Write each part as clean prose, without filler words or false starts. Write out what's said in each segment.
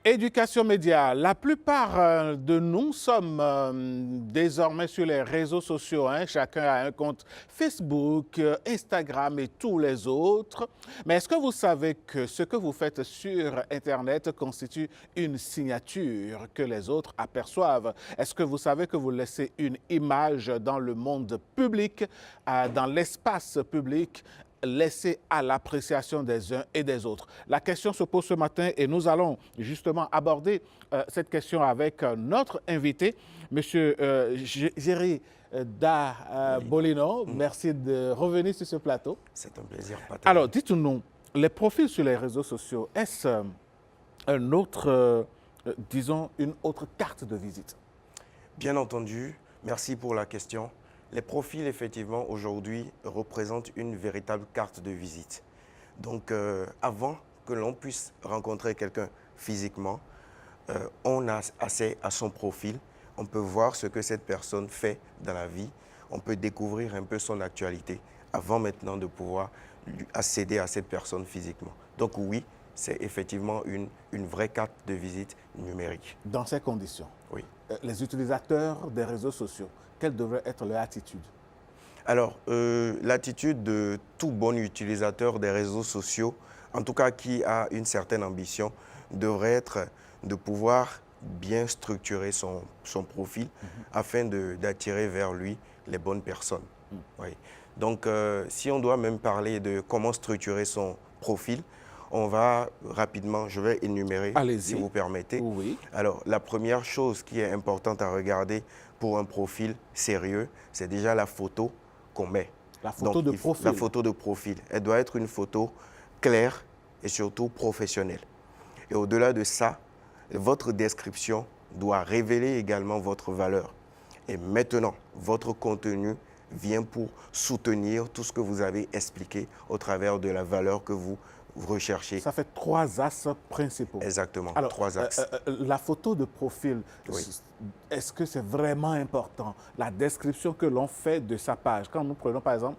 Éducation média. La plupart de nous sommes désormais sur les réseaux sociaux. Chacun a un compte Facebook, Instagram et tous les autres. Mais est-ce que vous savez que ce que vous faites sur Internet constitue une signature que les autres aperçoivent? Est-ce que vous savez que vous laissez une image dans le monde public, dans l'espace public, laissé à l'appréciation des uns et des autres? La question se pose ce matin et nous allons justement aborder cette question avec notre invité, M. Jerry Bolino. Merci de revenir sur ce plateau. C'est un plaisir partagé. Alors, dites-nous, les profils sur les réseaux sociaux, est-ce un autre, disons, une autre carte de visite? Bien entendu, merci pour la question. Les profils, effectivement, aujourd'hui, représentent une véritable carte de visite. Donc, avant que l'on puisse rencontrer quelqu'un physiquement, on a accès à son profil. On peut voir ce que cette personne fait dans la vie. On peut découvrir un peu son actualité avant maintenant de pouvoir accéder à cette personne physiquement. Donc, oui, c'est effectivement une vraie carte de visite numérique. Dans ces conditions, oui. Les utilisateurs des réseaux sociaux, quelle devrait être leur attitude? Alors, l'attitude de tout bon utilisateur des réseaux sociaux, en tout cas qui a une certaine ambition, devrait être de pouvoir bien structurer son profil afin d'attirer vers lui les bonnes personnes. Oui. Donc, si on doit même parler de comment structurer son profil, on va rapidement, je vais énumérer, si vous permettez. Oui. Alors, la première chose qui est importante à regarder pour un profil sérieux, c'est déjà la photo qu'on met. La photo de profil. La photo de profil. Elle doit être une photo claire et surtout professionnelle. Et au-delà de ça, votre description doit révéler également votre valeur. Et maintenant, votre contenu vient pour soutenir tout ce que vous avez expliqué au travers de la valeur que vous recherchez. Ça fait 3 axes principaux. Exactement, alors, 3 axes. La photo de profil, oui. Est-ce que c'est vraiment important? La description que l'on fait de sa page. Quand nous prenons par exemple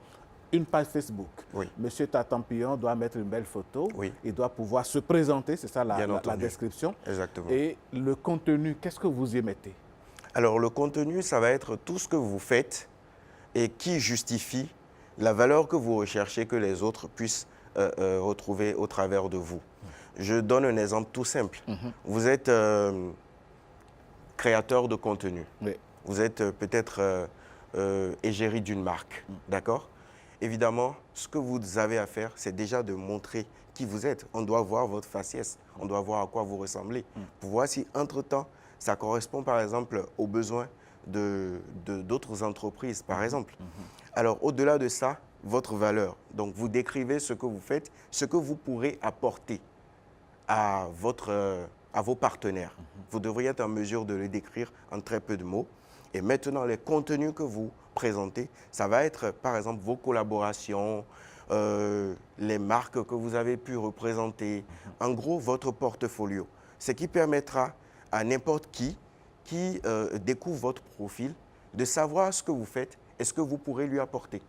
une page Facebook, oui. Monsieur Tatampillon doit mettre une belle photo, oui. Il doit pouvoir se présenter, c'est ça la description. Exactement. Et le contenu, qu'est-ce que vous y mettez? Alors le contenu, ça va être tout ce que vous faites et qui justifie la valeur que vous recherchez que les autres puissent retrouver au travers de vous. Je donne un exemple tout simple. Vous êtes créateur de contenu. Oui. Vous êtes peut-être égérie d'une marque. D'accord? Évidemment, ce que vous avez à faire, c'est déjà de montrer qui vous êtes. On doit voir votre faciès. On doit voir à quoi vous ressemblez. Pour voir si, entre-temps, ça correspond, par exemple, aux besoins d'autres entreprises, par exemple. Alors, au-delà de ça, votre valeur. Donc, vous décrivez ce que vous faites, ce que vous pourrez apporter à vos partenaires. Vous devriez être en mesure de le décrire en très peu de mots. Et maintenant, les contenus que vous présentez, ça va être, par exemple, vos collaborations, les marques que vous avez pu représenter, en gros, votre portfolio. Ce qui permettra à n'importe qui découvre votre profil de savoir ce que vous faites et ce que vous pourrez lui apporter.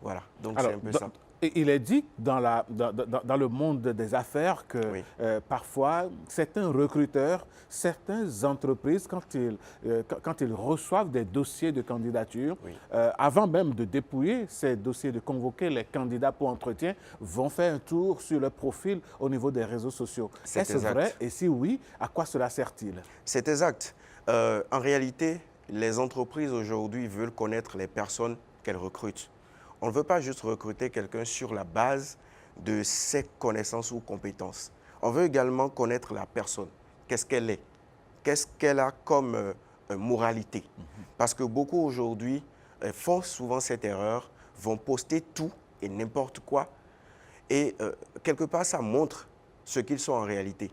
Voilà, donc c'est un peu ça. Il est dit dans le monde des affaires que oui. Parfois, certains recruteurs, certaines entreprises, quand ils reçoivent des dossiers de candidature, oui. Avant même de dépouiller ces dossiers, de convoquer les candidats pour entretien, vont faire un tour sur leur profil au niveau des réseaux sociaux. Est-ce vrai? Et si oui, à quoi cela sert-il? C'est exact. En réalité, les entreprises aujourd'hui veulent connaître les personnes qu'elles recrutent. On ne veut pas juste recruter quelqu'un sur la base de ses connaissances ou compétences. On veut également connaître la personne. Qu'est-ce qu'elle est? Qu'est-ce qu'elle a comme moralité? Parce que beaucoup aujourd'hui font souvent cette erreur, vont poster tout et n'importe quoi. Et quelque part, ça montre ce qu'ils sont en réalité.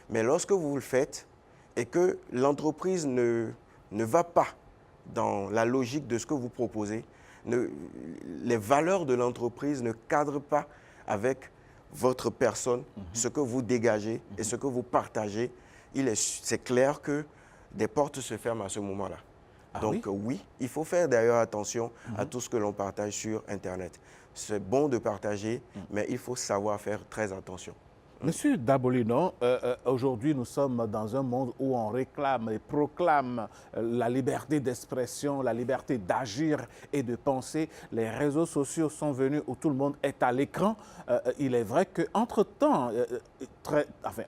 Mais lorsque vous le faites et que l'entreprise ne va pas dans la logique de ce que vous proposez, les valeurs de l'entreprise ne cadrent pas avec votre personne, ce que vous dégagez et ce que vous partagez, c'est clair que des portes se ferment à ce moment-là. Donc oui, il faut faire d'ailleurs attention à tout ce que l'on partage sur Internet. C'est bon de partager, mais il faut savoir faire très attention. Monsieur Dabolino, aujourd'hui nous sommes dans un monde où on réclame et proclame la liberté d'expression, la liberté d'agir et de penser. Les réseaux sociaux sont venus où tout le monde est à l'écran. Il est vrai qu'entre-temps,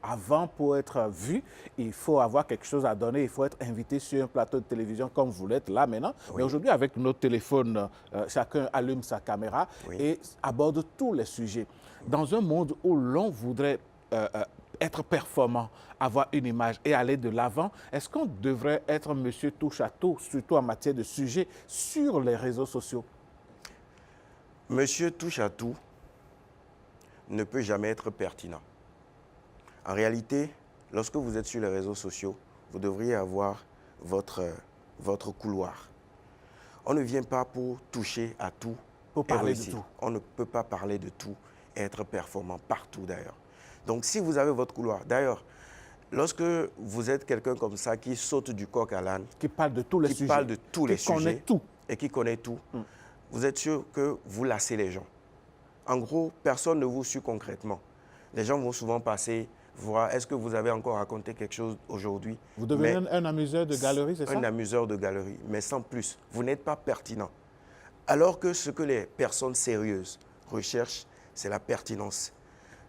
avant pour être vu, il faut avoir quelque chose à donner, il faut être invité sur un plateau de télévision comme vous l'êtes là maintenant. Oui. Mais aujourd'hui avec nos téléphones, chacun allume sa caméra et aborde tous les sujets. Dans un monde où l'on voudrait être performant, avoir une image et aller de l'avant, est-ce qu'on devrait être monsieur touche-à-tout, surtout en matière de sujets, sur les réseaux sociaux? Monsieur touche-à-tout ne peut jamais être pertinent. En réalité, lorsque vous êtes sur les réseaux sociaux, vous devriez avoir votre couloir. On ne vient pas pour toucher à tout, pour parler de tout. On ne peut pas parler de tout et être performant partout d'ailleurs. Donc si vous avez votre couloir, d'ailleurs, lorsque vous êtes quelqu'un comme ça qui saute du coq à l'âne, qui parle de tous les sujets, qui parle de tous les sujets, connaît tout. Et qui connaît tout, vous êtes sûr que vous lassez les gens. En gros, personne ne vous suit concrètement. Les gens vont souvent passer, voir, est-ce que vous avez encore raconté quelque chose aujourd'hui? Vous devenez un amuseur de galerie, c'est ça? Un amuseur de galerie, mais sans plus. Vous n'êtes pas pertinent. Alors que ce que les personnes sérieuses recherchent, c'est la pertinence.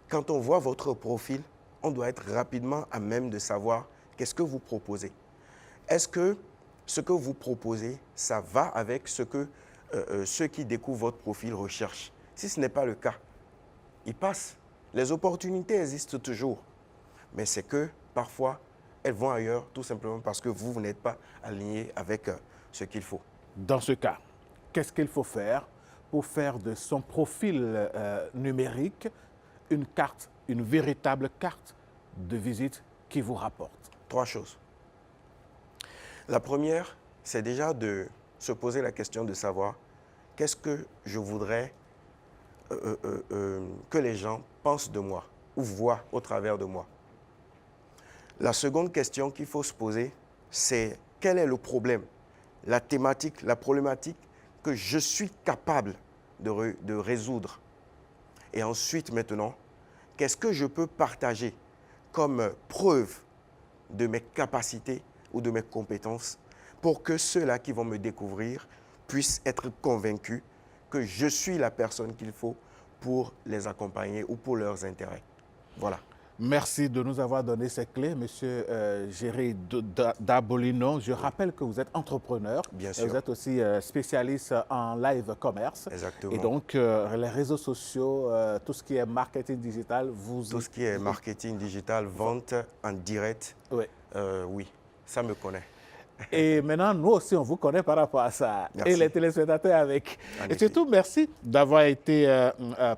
Quand on voit votre profil, on doit être rapidement à même de savoir qu'est-ce que vous proposez. Est-ce que ce que vous proposez, ça va avec ce que ceux qui découvrent votre profil recherchent? Si ce n'est pas le cas, ils passent. Les opportunités existent toujours. Mais c'est que parfois, elles vont ailleurs tout simplement parce que vous n'êtes pas aligné avec ce qu'il faut. Dans ce cas, qu'est-ce qu'il faut faire pour faire de son profil numérique une carte, une véritable carte de visite qui vous rapporte? 3 choses. La première, c'est déjà de se poser la question de savoir qu'est-ce que je voudrais que les gens pensent de moi ou voient au travers de moi. La seconde question qu'il faut se poser, c'est quel est le problème, la thématique, la problématique que je suis capable de résoudre. Et ensuite, maintenant, qu'est-ce que je peux partager comme preuve de mes capacités ou de mes compétences pour que ceux-là qui vont me découvrir puissent être convaincus que je suis la personne qu'il faut pour les accompagner ou pour leurs intérêts. Voilà. Merci de nous avoir donné ces clés, Monsieur Géry Dabolino. Je rappelle que vous êtes entrepreneur. Bien sûr. Et vous êtes aussi spécialiste en live commerce. Exactement. Et donc, les réseaux sociaux, tout ce qui est marketing digital, Tout ce qui est marketing digital, vente en direct, oui, oui, ça me connaît. Et maintenant, nous aussi, on vous connaît par rapport à ça. Merci. Et les téléspectateurs avec. Et surtout, merci d'avoir été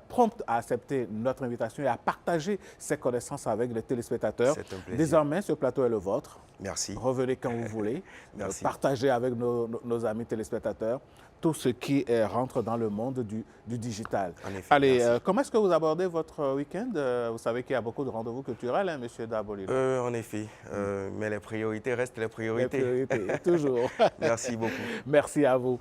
prompt à accepter notre invitation et à partager ces connaissances avec les téléspectateurs. C'est un plaisir. Désormais, ce plateau est le vôtre. Merci. Revenez quand vous voulez. Merci. Partagez avec nos amis téléspectateurs tout ce qui rentre dans le monde du digital. En effet, allez, comment est-ce que vous abordez votre week-end? Vous savez qu'il y a beaucoup de rendez-vous culturels, hein, Monsieur Dabolino. En effet, mais les priorités restent les priorités. Les priorités, toujours. Merci beaucoup. Merci à vous.